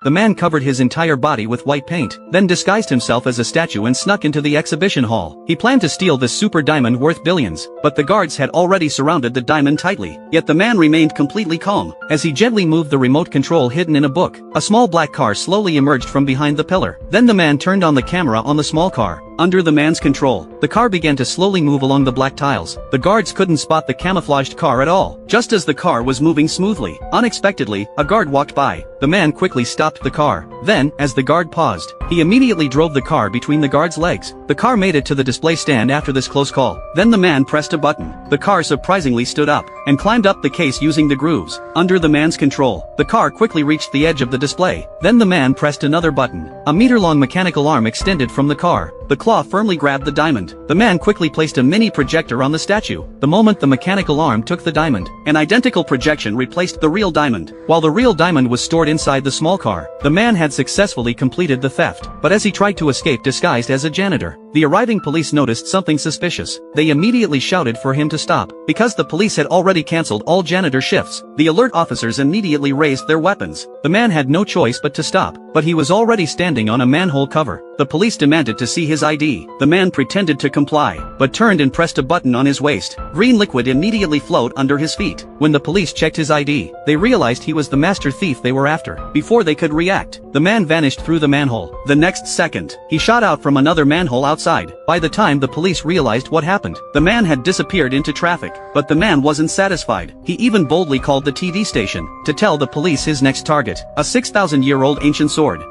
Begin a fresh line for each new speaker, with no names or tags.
the man covered his entire body with white paint, then disguised himself as a statue and snuck into the exhibition hall. He planned to steal this super diamond worth billions, but the guards had already surrounded the diamond tightly. Yet the man remained completely calm. As he gently moved the remote control hidden in a book, a small black car slowly emerged from behind the pillar. Then the man turned on the camera on the small car. Under the man's control, the car began to slowly move along the black tiles. The guards couldn't spot the camouflaged car at all. Just as the car was moving smoothly, unexpectedly, a guard walked by. The man quickly stopped the car. Then, as the guard paused, he immediately drove the car between the guard's legs. The car made it to the display stand after this close call. Then the man pressed a button. The car surprisingly stood up and climbed up the case using the grooves. Under the man's control, the car quickly reached the edge of the display. Then the man pressed another button. A meter-long mechanical arm extended from the car. The claw firmly grabbed the diamond. The man quickly placed a mini projector on the statue. The moment the mechanical arm took the diamond, an identical projection replaced the real diamond. While the real diamond was stored inside the small car, the man had successfully completed the theft. But as he tried to escape disguised as a janitor, the arriving police noticed something suspicious. They immediately shouted for him to stop. Because the police had already cancelled all janitor shifts, the alert officers immediately raised their weapons. The man had no choice but to stop, but he was already standing on a manhole cover. The police demanded to see his ID. The man pretended to comply, but turned and pressed a button on his waist. Green liquid immediately flowed under his feet. When the police checked his ID, they realized he was the master thief they were after. Before they could react, the man vanished through the manhole. The next second, he shot out from another manhole outside. By the time the police realized what happened, the man had disappeared into traffic. But the man wasn't satisfied. He even boldly called the TV station to tell the police his next target, a 6,000-year-old ancient sword.